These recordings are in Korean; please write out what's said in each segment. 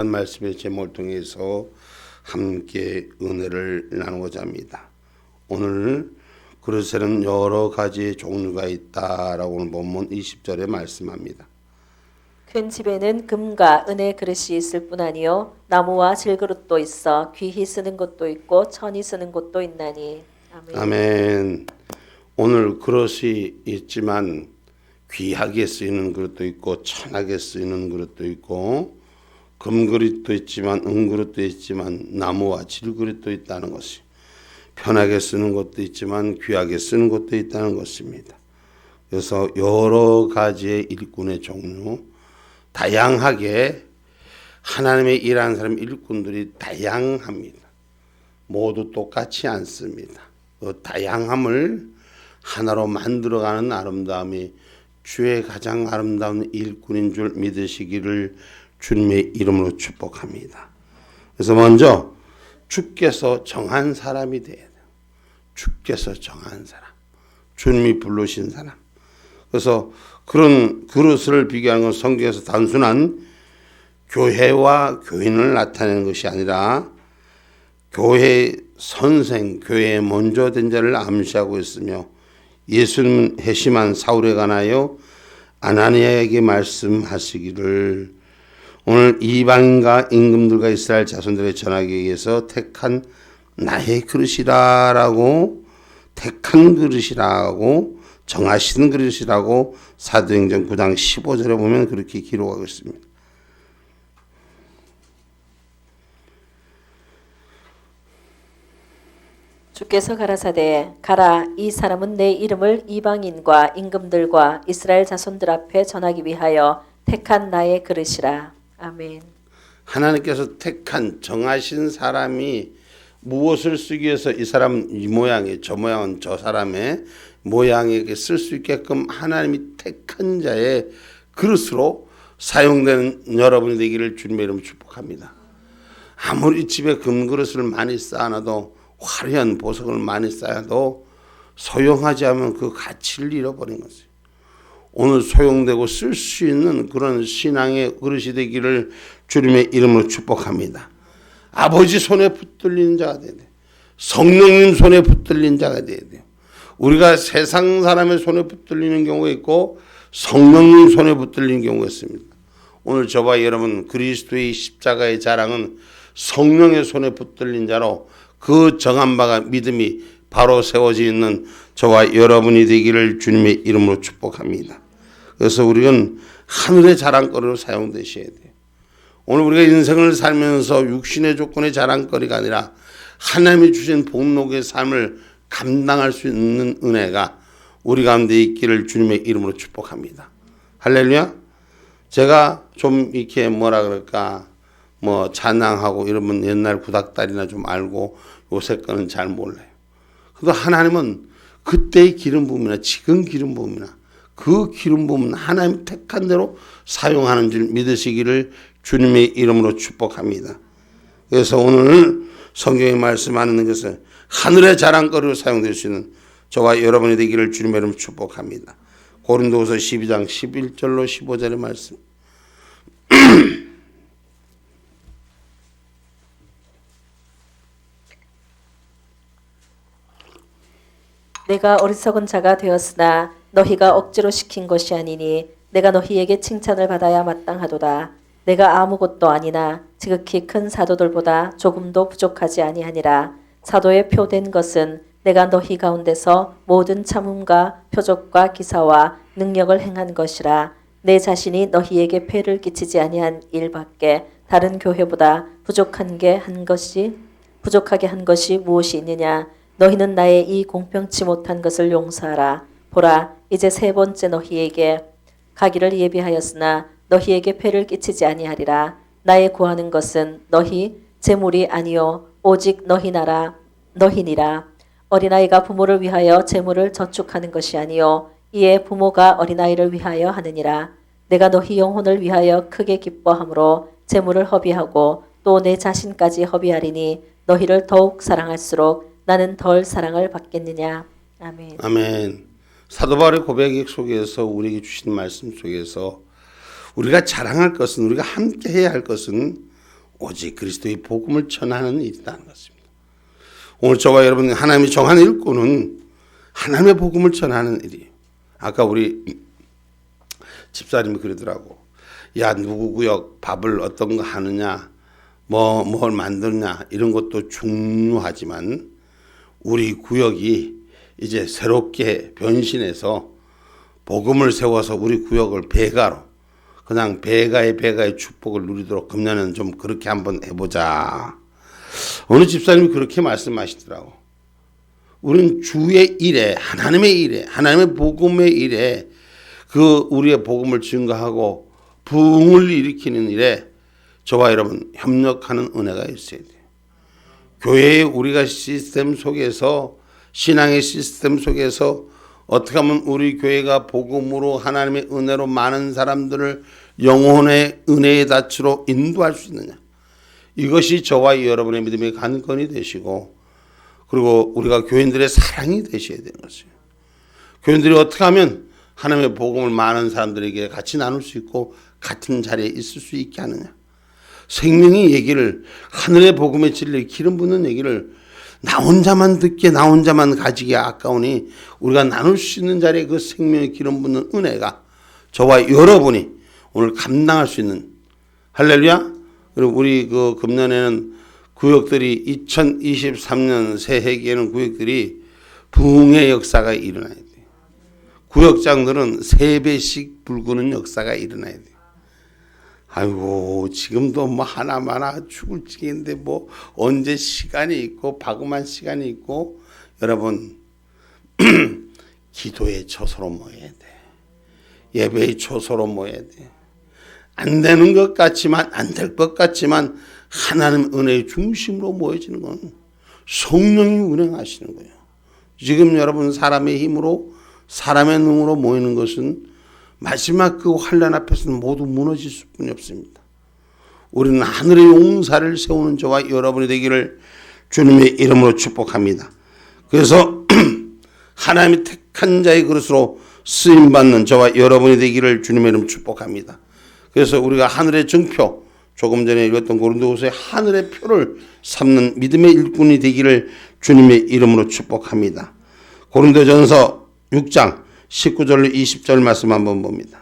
말씀의 제목을 통해서 함께 은혜를 나누고자 합니다. 오늘 그릇에는 여러 가지의 종류가 있다라고 오늘 본문 20절에 말씀합니다. 큰 집에는 금과 은의 그릇이 있을 뿐 아니요 나무와 질그릇도 있어 귀히 쓰는 것도 있고 천히 쓰는 것도 있나니. 아멘. 아멘. 오늘 그릇이 있지만 귀하게 쓰이는 그릇도 있고 천하게 쓰이는 그릇도 있고 금그릇도 있지만 은그릇도 있지만 나무와 질그릇도 있다는 것이, 편하게 쓰는 것도 있지만 귀하게 쓰는 것도 있다는 것입니다. 그래서 여러 가지의 일꾼의 종류, 다양하게 하나님의 일하는 사람 일꾼들이 다양합니다. 모두 똑같지 않습니다. 그 다양함을 하나로 만들어가는 아름다움이 주의 가장 아름다운 일꾼인 줄 믿으시기를 주님의 이름으로 축복합니다. 그래서 먼저 주께서 정한 사람이 돼야 돼요. 주께서 정한 사람, 주님이 부르신 사람. 그래서 그런 그릇을 비교하는 건 성경에서 단순한 교회와 교인을 나타내는 것이 아니라 교회 선생, 교회에 먼저 된 자를 암시하고 있으며, 예수님은 회심한 사울에 관하여 아나니아에게 말씀하시기를 오늘 이방인과 임금들과 이스라엘 자손들의 전하기 위해서 택한 나의 그릇이라고, 택한 그릇이라고, 정하시는 그릇이라고 사도행전 9장 15절에 보면 그렇게 기록하고 있습니다. 주께서 가라사대 가라, 이 사람은 내 이름을 이방인과 임금들과 이스라엘 자손들 앞에 전하기 위하여 택한 나의 그릇이라. 아멘. 하나님께서 택한 정하신 사람이 무엇을 쓰기 위해서 이 사람은 이 모양에, 저 모양은 저 사람의 모양에게 쓸 수 있게끔 하나님이 택한 자의 그릇으로 사용되는 여러분이 되기를 주님의 이름으로 축복합니다. 아무리 집에 금그릇을 많이 쌓아놔도, 화려한 보석을 많이 쌓아도 소용하지 않으면 그 가치를 잃어버린 것이에요. 오늘 소용되고 쓸 수 있는 그런 신앙의 그릇이 되기를 주님의 이름으로 축복합니다. 아버지 손에 붙들리는 자가 돼야 돼요. 성령님 손에 붙들린 자가 돼야 돼요. 우리가 세상 사람의 손에 붙들리는 경우가 있고 성령님 손에 붙들리는 경우가 있습니다. 오늘 저와 여러분 그리스도의 십자가의 자랑은 성령의 손에 붙들린 자로 그 정한 바가 믿음이 바로 세워져 있는 저와 여러분이 되기를 주님의 이름으로 축복합니다. 그래서 우리는 하늘의 자랑거리로 사용되셔야 돼요. 오늘 우리가 인생을 살면서 육신의 조건의 자랑거리가 아니라 하나님이 주신 복록의 삶을 감당할 수 있는 은혜가 우리 가운데 있기를 주님의 이름으로 축복합니다. 할렐루야. 제가 좀 이렇게 뭐라 그럴까, 찬양하고 이러면 옛날 구닥다리나 좀 알고 요새 거는 잘 몰라요. 그래도 하나님은 그때의 기름 부음이나 지금 기름 부음이나 그 기름 부음은 하나님 택한 대로 사용하는 줄 믿으시기를 주님의 이름으로 축복합니다. 그래서 오늘 성경에 말씀하는 것은 하늘의 자랑거리로 사용될 수 있는 저와 여러분이 되기를 주님의 이름으로 축복합니다. 고린도후서 12장 11절로 15절의 말씀. 내가 어리석은 자가 되었으나 너희가 억지로 시킨 것이 아니니 내가 너희에게 칭찬을 받아야 마땅하도다. 내가 아무것도 아니나 지극히 큰 사도들보다 조금도 부족하지 아니하니라. 사도의 표된 것은 내가 너희 가운데서 모든 참음과 표적과 기사와 능력을 행한 것이라. 내 자신이 너희에게 폐를 끼치지 아니한 일밖에 다른 교회보다 부족하게 한 것이 무엇이 있느냐. 너희는 나의 이 공평치 못한 것을 용서하라. 보라, 이제 세 번째 너희에게 가기를 예비하였으나 너희에게 폐를 끼치지 아니하리라. 나의 구하는 것은 너희 재물이 아니요 오직 너희니라. 어린아이가 부모를 위하여 재물을 저축하는 것이 아니요 이에 부모가 어린아이를 위하여 하느니라. 내가 너희 영혼을 위하여 크게 기뻐함으로 재물을 허비하고 또 내 자신까지 허비하리니 너희를 더욱 사랑할수록 나는 덜 사랑을 받겠느냐. 아멘. 아멘. 사도 바울의 고백 속에서 우리에게 주신 말씀 속에서 우리가 자랑할 것은, 우리가 함께 해야 할 것은 오직 그리스도의 복음을 전하는 일이라는 것입니다. 오늘 저와 여러분 하나님이 정한 일꾼은 하나님의 복음을 전하는 일이에요. 아까 우리 집사님이 그러더라고. 야, 누구 구역 밥을 어떤 거 하느냐, 뭘 만드느냐 이런 것도 중요하지만 우리 구역이 이제 새롭게 변신해서 복음을 세워서 우리 구역을 배가로 그냥 배가의 축복을 누리도록 금년에는 좀 그렇게 한번 해보자. 어느 집사님이 그렇게 말씀하시더라고. 우리는 주의 일에 하나님의 일에 하나님의 복음의 일에 그 우리의 복음을 증거하고 부흥을 일으키는 일에 저와 여러분 협력하는 은혜가 있어야 돼요. 교회의 우리가 시스템 속에서 신앙의 시스템 속에서 어떻게 하면 우리 교회가 복음으로 하나님의 은혜로 많은 사람들을 영혼의 은혜의 닻으로 인도할 수 있느냐. 이것이 저와 여러분의 믿음의 관건이 되시고 그리고 우리가 교인들의 사랑이 되셔야 되는 것이에요. 교인들이 어떻게 하면 하나님의 복음을 많은 사람들에게 같이 나눌 수 있고 같은 자리에 있을 수 있게 하느냐. 생명의 얘기를 하늘의 복음의 진리를 기름 붓는 얘기를 나 혼자만 듣기에 나 혼자만 가지기에 아까우니 우리가 나눌 수 있는 자리에 그 생명의 기름 붓는 은혜가 저와 여러분이 오늘 감당할 수 있는 할렐루야. 그리고 우리 그 금년에는 구역들이 2023년 새해기에는 구역들이 부흥의 역사가 일어나야 돼요. 구역장들은 3배씩 불구는 역사가 일어나야 돼요. 아이고 지금도 뭐 하나마나 죽을 지경인데 뭐 언제 시간이 있고 바그만 시간이 있고 여러분 기도의 초소로 모여야 돼. 예배의 초소로 모여야 돼. 안 되는 것 같지만 안 될 것 같지만 하나님 은혜의 중심으로 모여지는 건 성령이 운행하시는 거예요. 지금 여러분 사람의 힘으로 사람의 능으로 모이는 것은 마지막 그 환난 앞에서는 모두 무너질 수뿐이 없습니다. 우리는 하늘의 용사를 세우는 저와 여러분이 되기를 주님의 이름으로 축복합니다. 그래서 하나님이 택한 자의 그릇으로 쓰임받는 저와 여러분이 되기를 주님의 이름 축복합니다. 그래서 우리가 하늘의 증표, 조금 전에 읽었던 고린도후서의 하늘의 표를 삼는 믿음의 일꾼이 되기를 주님의 이름으로 축복합니다. 고린도전서 6장 19절로 20절 말씀 한번 봅니다.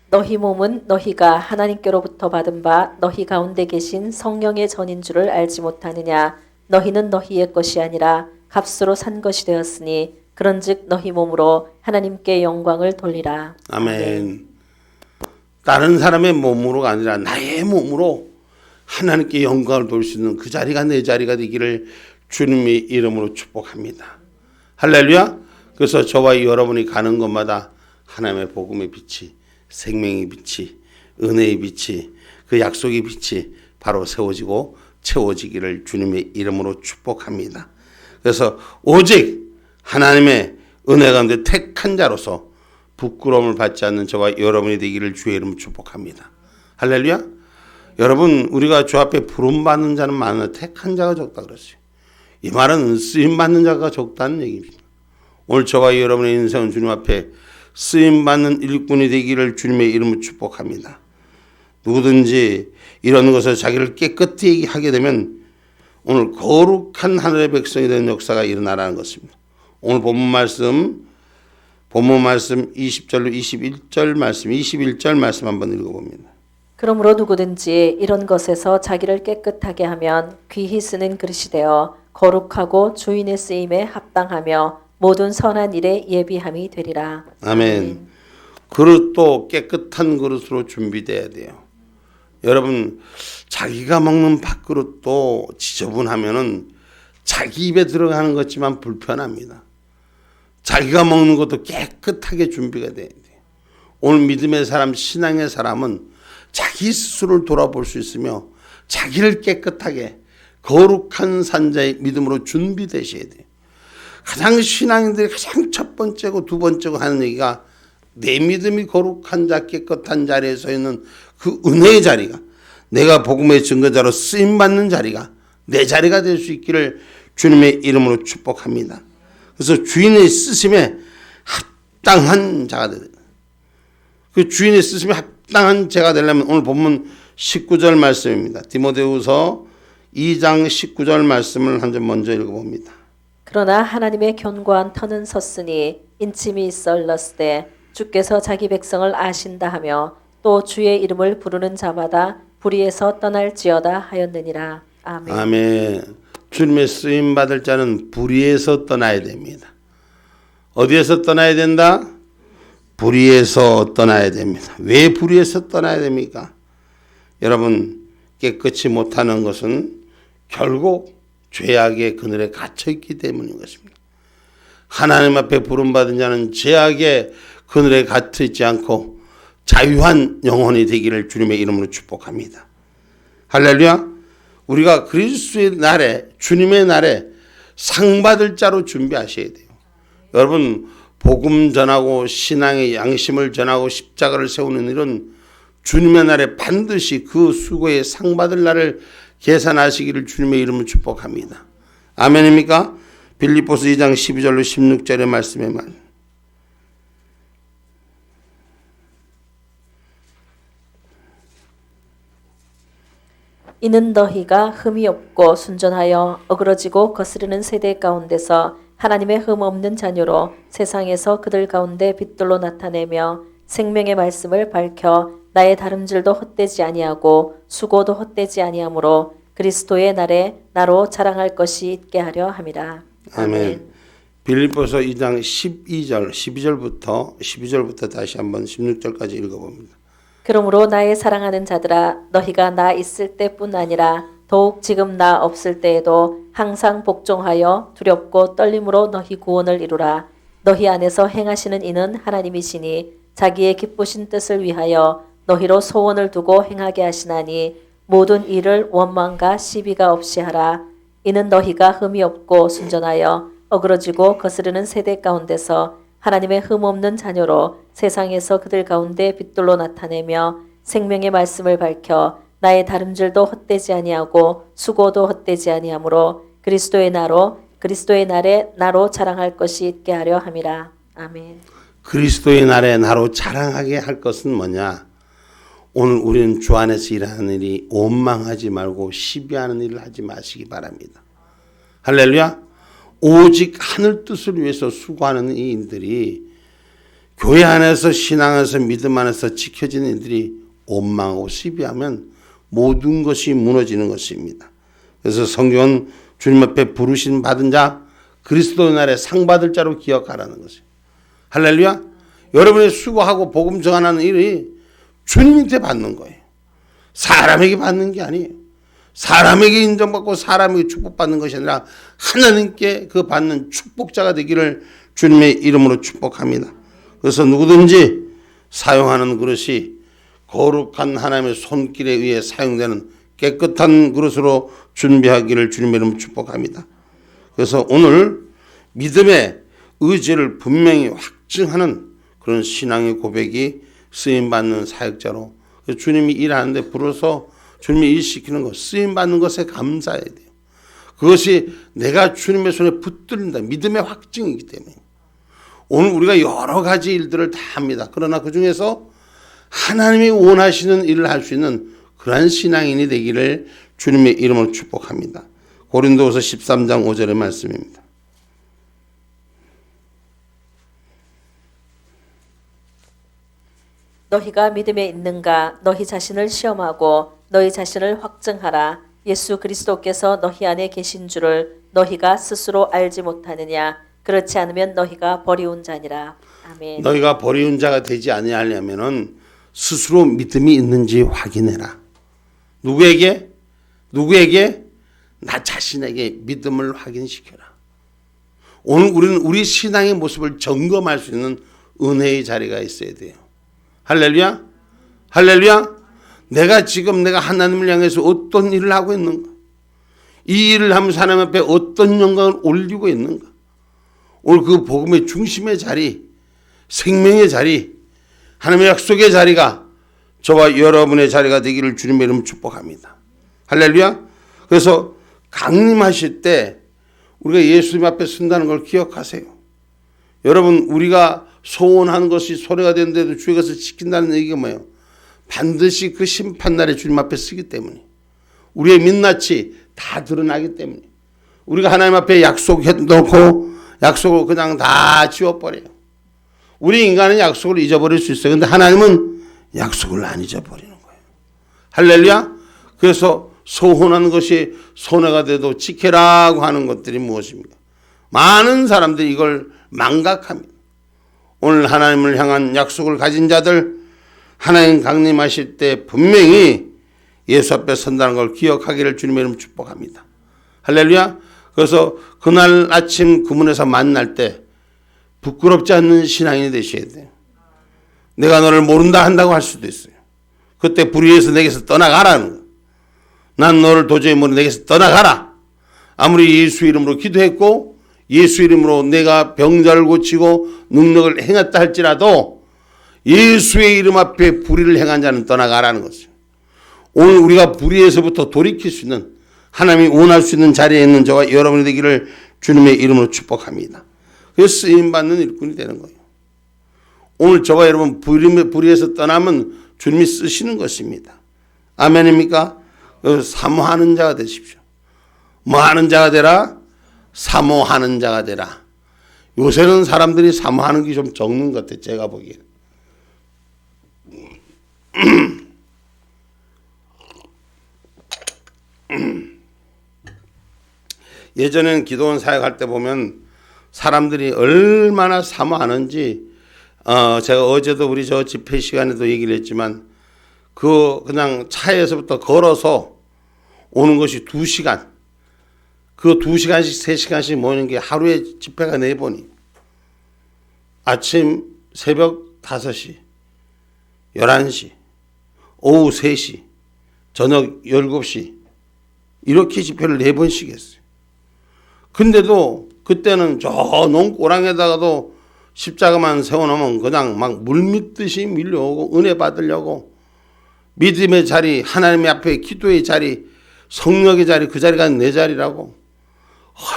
너희 몸은 너희가 하나님께로부터 받은 바 너희 가운데 계신 성령의 전인 줄을 알지 못하느냐. 너희는 너희의 것이 아니라 값으로 산 것이 되었으니 그런즉 너희 몸으로 하나님께 영광을 돌리라. 아멘. 다른 사람의 몸으로가 아니라 나의 몸으로 하나님께 영광을 돌릴 수 있는 그 자리가 내 자리가 되기를 주님의 이름으로 축복합니다. 할렐루야. 그래서 저와 여러분이 가는 곳마다 하나님의 복음의 빛이, 생명의 빛이, 은혜의 빛이, 그 약속의 빛이 바로 세워지고 채워지기를 주님의 이름으로 축복합니다. 그래서 오직 하나님의 은혜 가운데 택한 자로서 부끄러움을 받지 않는 저와 여러분이 되기를 주의 이름으로 축복합니다. 할렐루야. 여러분 우리가 주 앞에 부름받는 자는 많으나 택한 자가 적다 그랬어요. 이 말은 쓰임받는 자가 적다는 얘기입니다. 오늘 저와 여러분의 인생은 주님 앞에 쓰임받는 일꾼이 되기를 주님의 이름으로 축복합니다. 누구든지 이런 것을 자기를 깨끗이 하게 되면 오늘 거룩한 하늘의 백성이 되는 역사가 일어나라는 것입니다. 오늘 본문 말씀 20절로 21절 말씀, 21절 말씀 한번 읽어봅니다. 그러므로 누구든지 이런 것에서 자기를 깨끗하게 하면 귀히 쓰는 그릇이 되어 거룩하고 주인의 쓰임에 합당하며 모든 선한 일에 예비함이 되리라. 아멘. 그릇도 깨끗한 그릇으로 준비돼야 돼요. 여러분 자기가 먹는 밥그릇도 지저분하면은 자기 입에 들어가는 것지만 불편합니다. 자기가 먹는 것도 깨끗하게 준비가 돼야 돼요. 오늘 믿음의 사람, 신앙의 사람은 자기 스스로를 돌아볼 수 있으며 자기를 깨끗하게 거룩한 산자의 믿음으로 준비되셔야 돼요. 가장 신앙인들이 가장 첫 번째고 두 번째고 하는 얘기가 내 믿음이 거룩한 자 깨끗한 자리에 서 있는 그 은혜의 자리가 내가 복음의 증거자로 쓰임받는 자리가 내 자리가 될 수 있기를 주님의 이름으로 축복합니다. 그래서 주인의 쓰심에 합당한 자가 되는 그 주인의 쓰심에 합당한 제가 되려면 오늘 본문 19절 말씀입니다. 디모데후서 2장 19절 말씀을 한 점 먼저 읽어봅니다. 그러나 하나님의 견고한 터는 섰으니 인침이 있어 흘렀으되 주께서 자기 백성을 아신다 하며 또 주의 이름을 부르는 자마다 불의에서 떠날지어다 하였느니라. 아멘. 아멘. 주님의 쓰임 받을 자는 불의에서 떠나야 됩니다. 어디에서 떠나야 된다? 불의에서 떠나야 됩니다. 왜 불의에서 떠나야 됩니까? 여러분, 깨끗이 못하는 것은 결국 죄악의 그늘에 갇혀 있기 때문인 것입니다. 하나님 앞에 부름받은 자는 죄악의 그늘에 갇혀 있지 않고 자유한 영혼이 되기를 주님의 이름으로 축복합니다. 할렐루야. 우리가 그리스도의 날에, 주님의 날에 상 받을 자로 준비하셔야 돼요. 여러분, 복음 전하고 신앙의 양심을 전하고 십자가를 세우는 일은 주님의 날에 반드시 그 수고에 상 받을 날을 계산하시기를 주님의 이름으로 축복합니다. 아멘입니까? 빌립보서 2장 12절로 16절의 말씀에 말. 이는 너희가 흠이 없고 순전하여 어그러지고 거스르는 세대 가운데서 하나님의 흠 없는 자녀로 세상에서 그들 가운데 빛들로 나타내며 생명의 말씀을 밝혀 나의 다름질도 헛되지 아니하고 수고도 헛되지 아니하므로 그리스도의 날에 나로 자랑할 것이 있게 하려 함이라. 아멘. 빌립보서 2장 12절부터 다시 한번 16절까지 읽어봅니다. 그러므로 나의 사랑하는 자들아 너희가 나 있을 때뿐 아니라 더욱 지금 나 없을 때에도 항상 복종하여 두렵고 떨림으로 너희 구원을 이루라. 너희 안에서 행하시는 이는 하나님이시니 자기의 기쁘신 뜻을 위하여 너희로 소원을 두고 행하게 하시나니 모든 일을 원망과 시비가 없이 하라. 이는 너희가 흠이 없고 순전하여 어그러지고 거스르는 세대 가운데서 하나님의 흠 없는 자녀로 세상에서 그들 가운데 빛들로 나타내며 생명의 말씀을 밝혀 나의 다름질도 헛되지 아니하고 수고도 헛되지 아니하므로 그리스도의 날에 나로 자랑할 것이 있게 하려 함이라. 아멘. 그리스도의 날에 나로 자랑하게 할 것은 뭐냐? 오늘 우리는 주 안에서 일하는 일이 원망하지 말고 시비하는 일을 하지 마시기 바랍니다. 할렐루야. 오직 하늘 뜻을 위해서 수고하는 이 일들이 교회 안에서 신앙 안에서 믿음 안에서 지켜지는 일들이 원망하고 시비하면 모든 것이 무너지는 것입니다. 그래서 성경은 주님 앞에 부르심 받은 자 그리스도의 날에 상 받을 자로 기억하라는 것이에요. 할렐루야. 여러분의 수고하고 복음 전하는 일이 주님한테 받는 거예요. 사람에게 받는 게 아니에요. 사람에게 인정받고 사람에게 축복받는 것이 아니라 하나님께 그 받는 축복자가 되기를 주님의 이름으로 축복합니다. 그래서 누구든지 사용하는 그릇이 거룩한 하나님의 손길에 의해 사용되는 깨끗한 그릇으로 준비하기를 주님의 이름으로 축복합니다. 그래서 오늘 믿음의 의지를 분명히 확증하는 그런 신앙의 고백이 쓰임받는 사역자로 주님이 일하는데 불어서 주님이 일시키는 것, 쓰임받는 것에 감사해야 돼요. 그것이 내가 주님의 손에 붙들린다. 믿음의 확증이기 때문에. 오늘 우리가 여러 가지 일들을 다 합니다. 그러나 그 중에서 하나님이 원하시는 일을 할 수 있는 그러한 신앙인이 되기를 주님의 이름으로 축복합니다. 고린도후서 13장 5절의 말씀입니다. 너희가 믿음에 있는가? 너희 자신을 시험하고 너희 자신을 확증하라. 예수 그리스도께서 너희 안에 계신 줄을 너희가 스스로 알지 못하느냐? 그렇지 않으면 너희가 버리운 자니라. 아멘. 너희가 버리운 자가 되지 아니하려면은 스스로 믿음이 있는지 확인해라. 누구에게? 나 자신에게 믿음을 확인시켜라. 오늘 우리는 우리 신앙의 모습을 점검할 수 있는 은혜의 자리가 있어야 돼요. 할렐루야. 내가 하나님을 향해서 어떤 일을 하고 있는가? 이 일을 하면서 하나님 앞에 어떤 영광을 올리고 있는가? 오늘 그 복음의 중심의 자리, 생명의 자리, 하나님의 약속의 자리가 저와 여러분의 자리가 되기를 주님의 이름으로 축복합니다. 할렐루야. 그래서 강림하실 때 우리가 예수님 앞에 선다는 걸 기억하세요. 여러분, 우리가 소원하는 것이 소리가 되는데도 주의 것을 지킨다는 얘기가 뭐예요? 반드시 그 심판날에 주님 앞에 서기 때문에, 우리의 민낯이 다 드러나기 때문에, 우리가 하나님 앞에 약속해놓고 약속을 그냥 다 지워버려요. 우리 인간은 약속을 잊어버릴 수 있어요. 근데 하나님은 약속을 안 잊어버리는 거예요. 할렐루야. 그래서 소원하는 것이 손해가 돼도 지켜라고 하는 것들이 무엇입니까? 많은 사람들이 이걸 망각합니다. 오늘 하나님을 향한 약속을 가진 자들, 하나님 강림하실 때 분명히 예수 앞에 선다는 걸 기억하기를 주님의 이름으로 축복합니다. 할렐루야. 그래서 그날 아침 그 문에서 만날 때 부끄럽지 않는 신앙인이 되셔야 돼요. 내가 너를 모른다 한다고 할 수도 있어요. 그때 불의해서 내게서 떠나가라는 거예요. 난 너를 도저히 모르 내게서 떠나가라. 아무리 예수 이름으로 기도했고 예수 이름으로 내가 병자를 고치고 능력을 행했다 할지라도 예수의 이름 앞에 불의를 행한 자는 떠나가라는 것이죠. 오늘 우리가 불의에서부터 돌이킬 수 있는, 하나님이 원할 수 있는 자리에 있는 저와 여러분이 되기를 주님의 이름으로 축복합니다. 그래서 쓰임받는 일꾼이 되는 거예요. 오늘 저와 여러분 불의에서 떠나면 주님이 쓰시는 것입니다. 아멘입니까? 사모하는 자가 되십시오. 뭐 하는 자가 되라? 사모하는 자가 되라. 요새는 사람들이 사모하는 게 좀 적는 것 같아요. 제가 보기에는. 예전에는 기도원 사역할 때 보면 사람들이 얼마나 사모하는지, 제가 어제도 우리 저 집회 시간에도 얘기를 했지만, 그냥 차에서부터 걸어서 오는 것이 2시간, 그 2시간씩 3시간씩 모이는 게 하루에 집회가 4번이, 아침 새벽 5시, 11시, 오후 3시, 저녁 7시, 이렇게 집회를 4번씩 했어요. 근데도 그때는 저 논꼬랑에다가도 십자가만 세워놓으면 그냥 막 물밀듯이 밀려오고, 은혜 받으려고 믿음의 자리, 하나님의 앞에 기도의 자리, 성령의 자리, 그 자리가 내 자리라고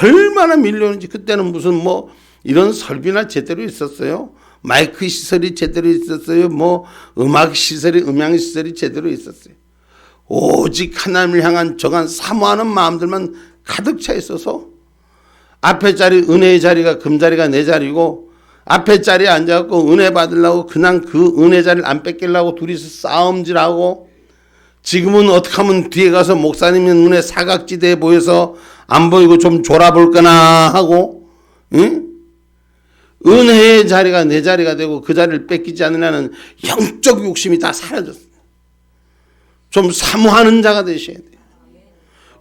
얼마나 밀려오는지. 그때는 무슨 뭐 이런 설비나 제대로 있었어요? 마이크 시설이 제대로 있었어요? 뭐 음악 시설이, 음향 시설이 제대로 있었어요? 오직 하나님을 향한 정한 사모하는 마음들만 가득 차 있어서 앞에 자리, 은혜의 자리가, 금자리가 내 자리고, 앞에 자리에 앉아갖고 은혜 받으려고 그냥 그 은혜 자리를 안 뺏기려고 둘이서 싸움질하고, 지금은 어떻게 하면 뒤에 가서 목사님의 눈에 사각지대에 보여서 안 보이고 좀 졸아볼거나 하고, 응? 은혜의 자리가 내 자리가 되고 그 자리를 뺏기지 않으려는 영적 욕심이 다 사라졌어요. 좀 사모하는 자가 되셔야 돼요.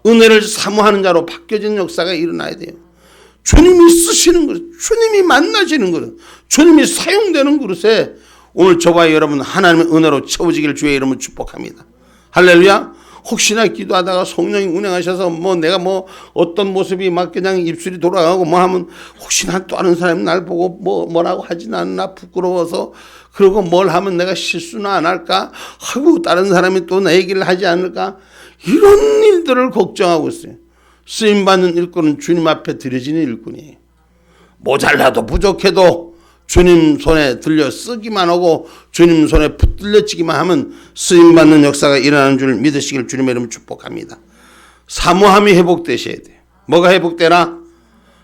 은혜를 사모하는 자로 바뀌어진 역사가 일어나야 돼요. 주님이 쓰시는 그릇, 주님이 만나시는 그릇, 주님이 사용되는 그릇에 오늘 저와 여러분 하나님의 은혜로 채워지기를 주의 이름으로 축복합니다. 할렐루야. 혹시나 기도하다가 성령이 운행하셔서 뭐 내가 뭐 어떤 모습이 막 그냥 입술이 돌아가고 뭐 하면 혹시나 또 다른 사람이 날 보고 뭐라고 하진 않나 부끄러워서, 그러고 뭘 하면 내가 실수나 안 할까 하고 다른 사람이 또 내 얘기를 하지 않을까, 이런 일들을 걱정하고 있어요. 쓰임받는 일꾼은 주님 앞에 드려지는 일꾼이에요. 모자라도 부족해도 주님 손에 들려 쓰기만 하고 주님 손에 붙들려지기만 하면 쓰임받는 역사가 일어나는 줄 믿으시길 주님의 이름으로 축복합니다. 사모함이 회복되셔야 돼요. 뭐가 회복되나?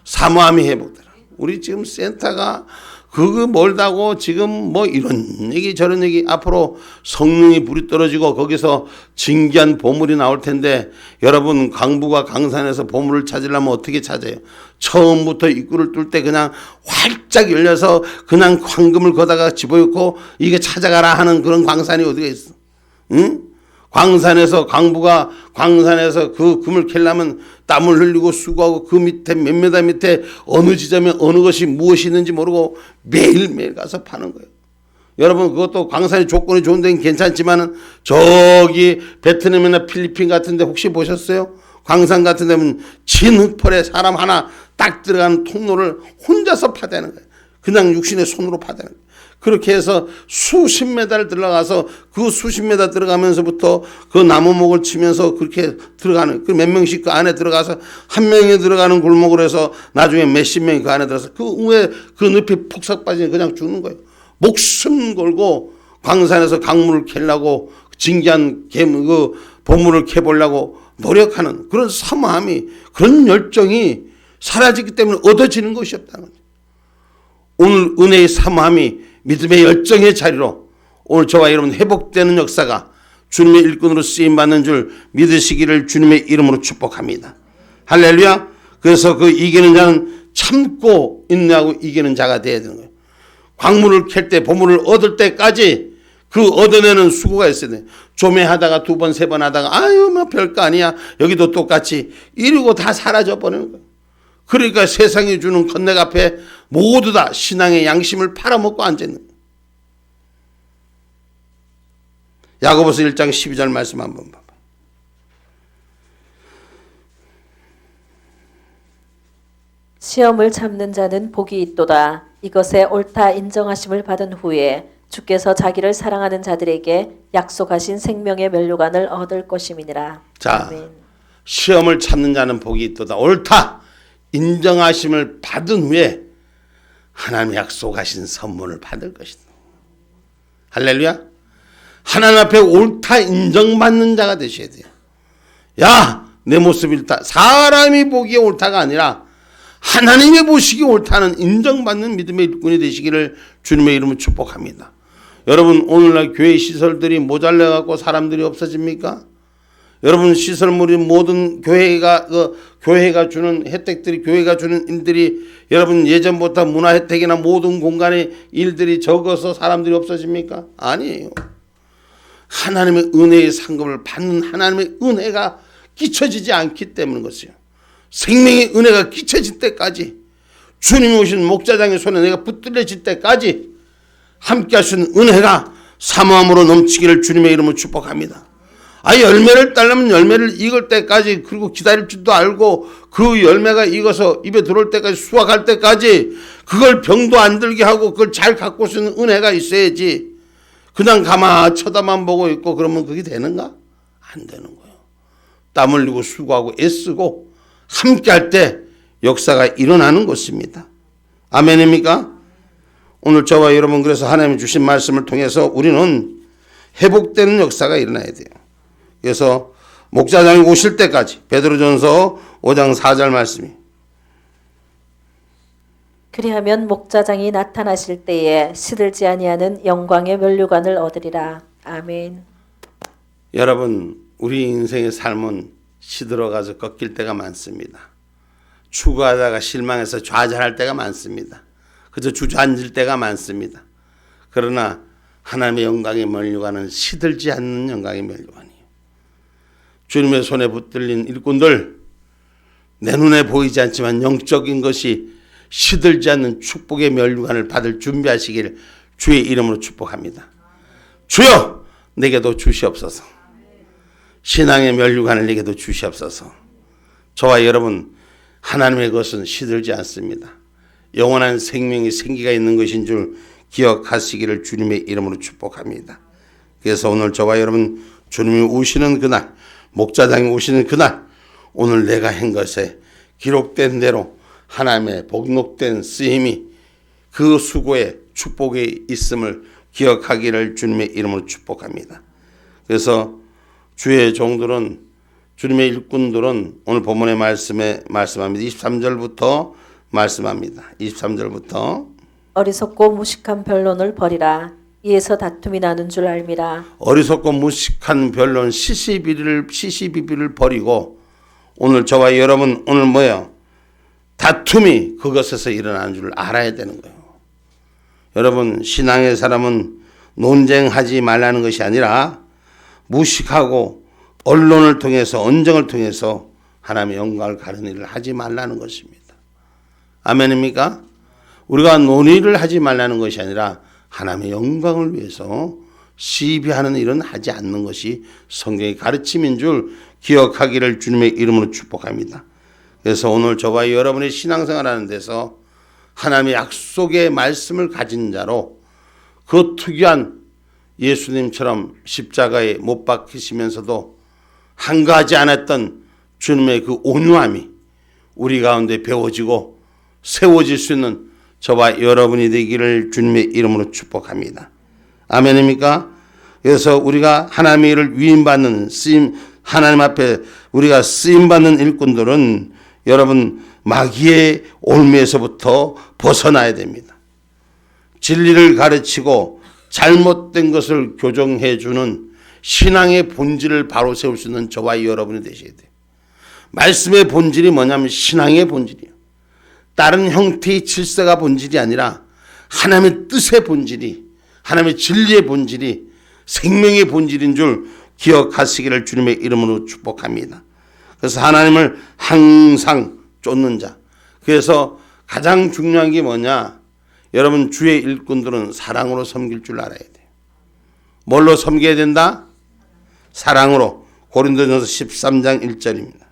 사모함이 회복되라. 우리 지금 센터가 그거 멀다고 지금 뭐 이런 얘기 저런 얘기, 앞으로 성령이 불이 떨어지고 거기서 진귀한 보물이 나올 텐데, 여러분 강부가 강산에서 보물을 찾으려면 어떻게 찾아요? 처음부터 입구를 뚫을 때 그냥 활짝 열려서 그냥 황금을 거다가 집어넣고 이게 찾아가라 하는 그런 광산이 어디가 있어? 응? 광산에서, 강부가 광산에서 그 금을 캐려면 땀을 흘리고 수고하고 그 밑에 몇 미터 밑에 어느 지점에 어느 것이 무엇이 있는지 모르고 매일매일 가서 파는 거예요. 여러분 그것도 광산이 조건이 좋은 데는 괜찮지만은 저기 베트남이나 필리핀 같은 데 혹시 보셨어요? 광산 같은 데는 진흙벌에 사람 하나 딱 들어가는 통로를 혼자서 파대는 거예요. 그냥 육신의 손으로 파대는 거예요. 그렇게 해서 수십 메다를 들어가서 그 수십 메다 들어가면서부터 그 나무목을 치면서 그렇게 들어가는, 그 몇 명씩 그 안에 들어가서 한 명이 들어가는 골목으로 해서 나중에 몇십 명이 그 안에 들어가서 그 위에 그 늪이 폭삭 빠지니 그냥 죽는 거예요. 목숨 걸고 광산에서 강물을 캐려고 진기한 그 보물을 캐보려고 노력하는 그런 사모함이, 그런 열정이 사라지기 때문에 얻어지는 것이 없다는 거죠. 오늘 은혜의 사모함이 믿음의 열정의 자리로 오늘 저와 여러분 회복되는 역사가 주님의 일꾼으로 쓰임받는 줄 믿으시기를 주님의 이름으로 축복합니다. 할렐루야. 그래서 그 이기는 자는 참고 인내하고 이기는 자가 되어야 되는 거예요. 광물을 캘 때, 보물을 얻을 때까지 그 얻어내는 수고가 있어야 돼. 조매하다가 두 번, 세 번 하다가 아유 뭐 별거 아니야, 여기도 똑같이 이러고 다 사라져 버리는 거예요. 그러니까 세상이 주는 건넨 앞에 모두 다 신앙의 양심을 팔아먹고 앉아있는 거예요. 야고보서 1장 12절 말씀 한번 봐봐요. 시험을 참는 자는 복이 있도다. 이것에 옳다 인정하심을 받은 후에 주께서 자기를 사랑하는 자들에게 약속하신 생명의 면류관을 얻을 것임이니라. 자, 아멘. 시험을 참는 자는 복이 있도다. 옳다 인정하심을 받은 후에 하나님 약속하신 선물을 받을 것이다. 할렐루야. 하나님 앞에 옳다 인정받는 자가 되셔야 돼요. 야, 내 모습이 옳다. 사람이 보기에 옳다가 아니라 하나님이 보시기에 옳다는 인정받는 믿음의 일꾼이 되시기를 주님의 이름으로 축복합니다. 여러분, 오늘날 교회 시설들이 모자라갖고 사람들이 없어집니까? 여러분, 시설물이 모든 교회가 주는 혜택들이, 교회가 주는 일들이 여러분 예전보다 문화 혜택이나 모든 공간의 일들이 적어서 사람들이 없어집니까? 아니에요. 하나님의 은혜의 상급을 받는 하나님의 은혜가 끼쳐지지 않기 때문인 것이에요. 생명의 은혜가 끼쳐질 때까지, 주님이 오신 목자장의 손에 내가 붙들려질 때까지 함께 하시는 은혜가 사모함으로 넘치기를 주님의 이름으로 축복합니다. 열매를 따려면 열매를 익을 때까지, 그리고 기다릴 줄도 알고 그 열매가 익어서 입에 들어올 때까지, 수확할 때까지 그걸 병도 안 들게 하고 그걸 잘 갖고 쓰는 은혜가 있어야지. 그냥 가만 쳐다만 보고 있고 그러면 그게 되는가? 안 되는 거예요. 땀 흘리고 수고하고 애쓰고 함께 할 때 역사가 일어나는 것입니다. 아멘입니까? 오늘 저와 여러분, 그래서 하나님이 주신 말씀을 통해서 우리는 회복되는 역사가 일어나야 돼요. 그래서 목자장이 오실 때까지, 베드로전서 5장 4절 말씀이, 그리하면 목자장이 나타나실 때에 시들지 아니하는 영광의 면류관을 얻으리라. 아멘. 여러분, 우리 인생의 삶은 시들어가서 꺾일 때가 많습니다. 추구하다가 실망해서 좌절할 때가 많습니다. 그저 주저앉을 때가 많습니다. 그러나 하나님의 영광의 면류관은 시들지 않는 영광의 면류관이에요. 주님의 손에 붙들린 일꾼들, 내 눈에 보이지 않지만 영적인 것이 시들지 않는 축복의 면류관을 받을 준비하시길 주의 이름으로 축복합니다. 주여, 내게도 주시옵소서. 신앙의 면류관을 내게도 주시옵소서. 저와 여러분, 하나님의 것은 시들지 않습니다. 영원한 생명이 생기가 있는 것인 줄 기억하시기를 주님의 이름으로 축복합니다. 그래서 오늘 저와 여러분, 주님이 오시는 그날, 목자장이 오시는 그날, 오늘 내가 한 것에 기록된 대로 하나님의 복록된 쓰임이 그 수고에 축복에 있음을 기억하기를 주님의 이름으로 축복합니다. 그래서 주의 종들은, 주님의 일꾼들은 오늘 본문의 말씀에 말씀합니다. 23절부터 말씀합니다. 23절부터 어리석고 무식한 변론을 버리라. 이에서 다툼이 나는 줄 알미라. 어리석고 무식한 변론 시시비비를 버리고, 오늘 저와 여러분, 오늘 뭐예요? 다툼이 그것에서 일어나는 줄 알아야 되는 거예요. 여러분, 신앙의 사람은 논쟁하지 말라는 것이 아니라 무식하고 언론을 통해서, 언쟁을 통해서 하나님의 영광을 가르는 일을 하지 말라는 것입니다. 아멘입니까? 우리가 논의를 하지 말라는 것이 아니라 하나님의 영광을 위해서 시비하는 일은 하지 않는 것이 성경의 가르침인 줄 기억하기를 주님의 이름으로 축복합니다. 그래서 오늘 저와 여러분의 신앙생활하는 데서 하나님의 약속의 말씀을 가진 자로 그 특유한 예수님처럼 십자가에 못 박히시면서도 한가하지 않았던 주님의 그 온유함이 우리 가운데 배워지고 세워질 수 있는 저와 여러분이 되기를 주님의 이름으로 축복합니다. 아멘입니까? 그래서 우리가 하나님의 일을 위임받는 쓰임, 하나님 앞에 우리가 쓰임받는 일꾼들은 여러분 마귀의 올무에서부터 벗어나야 됩니다. 진리를 가르치고 잘못된 것을 교정해 주는 신앙의 본질을 바로 세울 수 있는 저와 여러분이 되셔야 돼요. 말씀의 본질이 뭐냐면 신앙의 본질이에요. 다른 형태의 질서가 본질이 아니라 하나님의 뜻의 본질이, 하나님의 진리의 본질이 생명의 본질인 줄 기억하시기를 주님의 이름으로 축복합니다. 그래서 하나님을 항상 쫓는 자. 그래서 가장 중요한 게 뭐냐? 여러분 주의 일꾼들은 사랑으로 섬길 줄 알아야 돼요. 뭘로 섬겨야 된다? 사랑으로. 고린도전서 13장 1절입니다.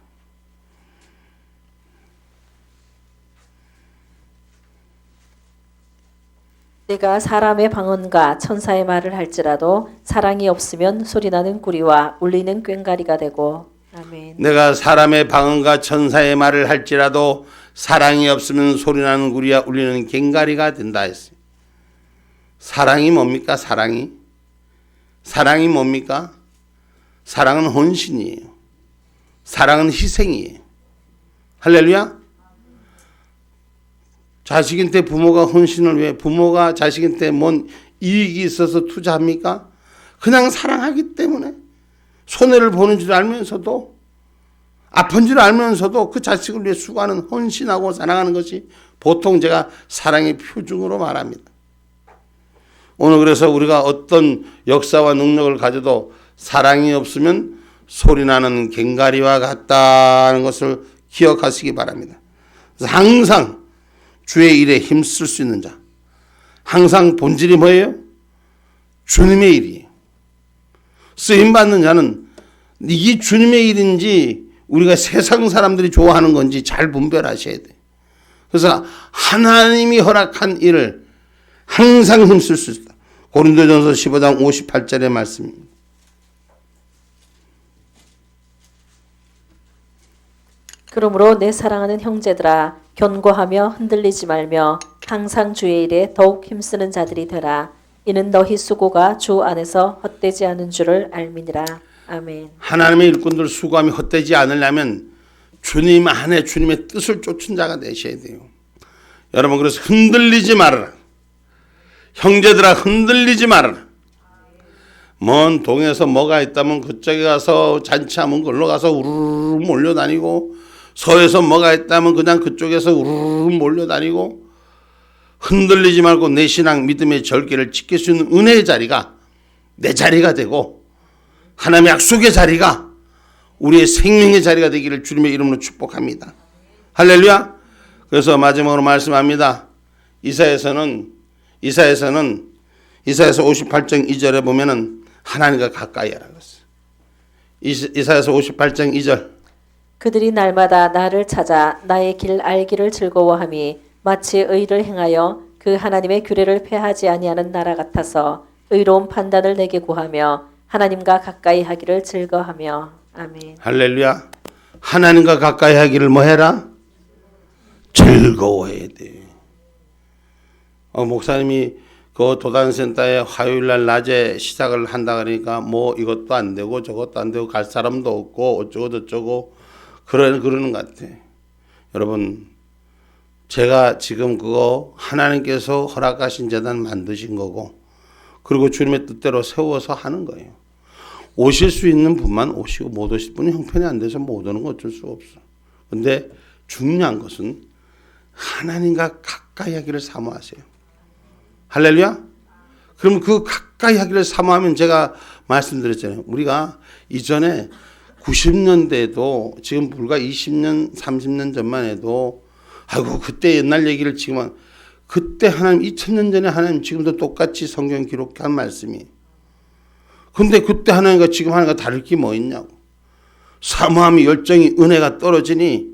내가 사람의 방언과 천사의 말을 할지라도 사랑이 없으면 소리나는 구리와 울리는 꽹과리가 되고. 아멘. 내가 사람의 방언과 천사의 말을 할지라도 사랑이 없으면 소리나는 구리와 울리는 꽹과리가 된다 했어요. 사랑이 뭡니까? 사랑이 뭡니까? 사랑은 헌신이에요. 사랑은 희생이에요. 할렐루야. 자식한테 부모가 헌신을 왜? 부모가 자식한테 뭔 이익이 있어서 투자합니까? 그냥 사랑하기 때문에. 손해를 보는 줄 알면서도, 아픈 줄 알면서도 그 자식을 위해 수고하는, 헌신하고 사랑하는 것이 보통 제가 사랑의 표준으로 말합니다. 오늘 그래서 우리가 어떤 역사와 능력을 가져도 사랑이 없으면 소리나는 꽹과리와 같다는 것을 기억하시기 바랍니다. 그래서 항상 주의 일에 힘쓸 수 있는 자, 항상 본질이 뭐예요? 주님의 일이에요. 쓰임받는 자는 이게 주님의 일인지 우리가 세상 사람들이 좋아하는 건지 잘 분별하셔야 돼요. 그래서 하나님이 허락한 일을 항상 힘쓸 수 있다. 고린도전서 15장 58절의 말씀입니다. 그러므로 내 사랑하는 형제들아, 견고하며 흔들리지 말며 항상 주의 일에 더욱 힘쓰는 자들이 되라. 이는 너희 수고가 주 안에서 헛되지 않은 줄을 알미니라. 아멘. 하나님의 일꾼들 수고함이 헛되지 않으려면 주님 안에 주님의 뜻을 쫓은 자가 되셔야 돼요. 여러분 그래서 흔들리지 말아라. 형제들아 흔들리지 말아라. 먼 동에서 뭐가 있다면 그쪽에 가서 잔치하면 걸로 가서 우르르 몰려다니고, 서에서 뭐가 있다면 그냥 그쪽에서 우르르 몰려다니고, 흔들리지 말고 내 신앙 믿음의 절개를 지킬 수 있는 은혜의 자리가 내 자리가 되고, 하나님의 약속의 자리가 우리의 생명의 자리가 되기를 주님의 이름으로 축복합니다. 할렐루야. 그래서 마지막으로 말씀합니다. 이사야서 58장 2절에 보면은 하나님과 가까이 하라고 했어요. 이사야서 58장 2절. 그들이 날마다 나를 찾아 나의 길 알기를 즐거워함이 마치 의를 행하여 그 하나님의 규례를 폐하지 아니하는 나라 같아서 의로운 판단을 내게 구하며 하나님과 가까이 하기를 즐거하며. 아멘. 할렐루야. 하나님과 가까이 하기를 뭐 해라? 즐거워해야 돼. 목사님이 그 도단센터에 화요일날 낮에 시작을 한다 그러니까 뭐 이것도 안 되고 저것도 안 되고 갈 사람도 없고 어쩌고 저쩌고 그러는 것 같아. 여러분 제가 지금 그거 하나님께서 허락하신 재단 만드신 거고, 그리고 주님의 뜻대로 세워서 하는 거예요. 오실 수 있는 분만 오시고 못 오실 분이 형편이 안 돼서 못 오는 거 어쩔 수 없어. 근데 중요한 것은 하나님과 가까이 하기를 사모하세요. 할렐루야. 그럼 그 가까이 하기를 사모하면 제가 말씀드렸잖아요. 우리가 이전에 90년대에도 지금 불과 20년 30년 전만 해도 아이고 그때 옛날 얘기를 지금, 그때 하나님 2000년 전에 하나님 지금도 똑같이 성경 기록한 말씀이, 근데 그때 하나님과 지금 하나님과 다를 게 뭐 있냐고. 사모함이 열정이 은혜가 떨어지니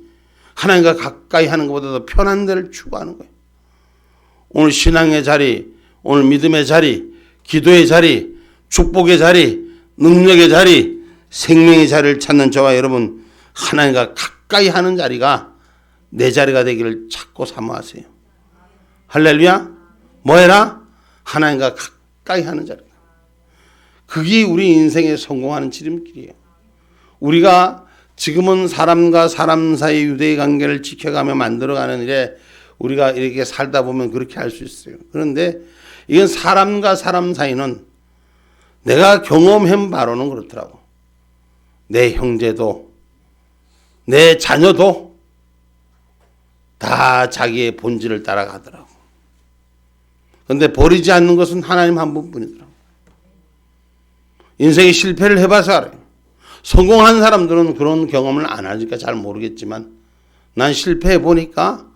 하나님과 가까이 하는 것보다 더 편한 데를 추구하는 거예요. 오늘 신앙의 자리 오늘 믿음의 자리, 기도의 자리, 축복의 자리, 능력의 자리, 생명의 자리를 찾는 저와 여러분, 하나님과 가까이 하는 자리가 내 자리가 되기를 찾고 사모하세요. 할렐루야. 뭐 해라? 하나님과 가까이 하는 자리. 그게 우리 인생에 성공하는 지름길이에요. 우리가 지금은 사람과 사람 사이 유대의 관계를 지켜가며 만들어가는 일에 우리가 이렇게 살다 보면 그렇게 할 수 있어요. 그런데 이건 사람과 사람 사이는 내가 경험한 바로는 그렇더라고. 내 형제도 내 자녀도 다 자기의 본질을 따라가더라고. 그런데 버리지 않는 것은 하나님 한 분뿐이더라고. 인생의 실패를 해봐서 알아요. 성공한 사람들은 그런 경험을 안 하니까 잘 모르겠지만 난 실패해 보니까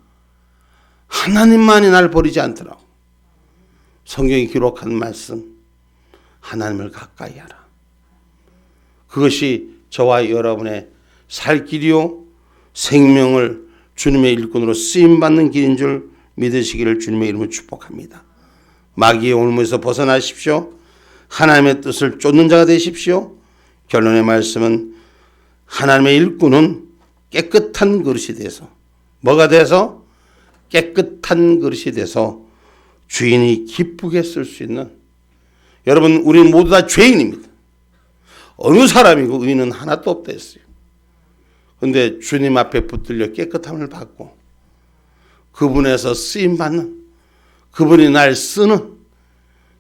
하나님만이 날 버리지 않더라고. 성경이 기록한 말씀, 하나님을 가까이 하라. 그것이 저와 여러분의 살 길이요 생명을 주님의 일꾼으로 쓰임받는 길인 줄 믿으시기를 주님의 이름으로 축복합니다. 마귀의 올무에서 벗어나십시오. 하나님의 뜻을 쫓는 자가 되십시오. 결론의 말씀은 하나님의 일꾼은 깨끗한 그릇이 돼서, 뭐가 돼서? 깨끗한 그릇이 돼서 주인이 기쁘게 쓸 수 있는, 여러분 우리 모두 다 죄인입니다. 어느 사람이고 의인은 하나도 없다 했어요. 그런데 주님 앞에 붙들려 깨끗함을 받고 그분에서 쓰임받는, 그분이 날 쓰는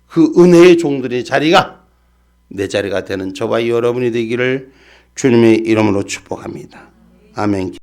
그 은혜의 종들의 자리가 내 자리가 되는 저와 여러분이 되기를 주님의 이름으로 축복합니다. 아멘.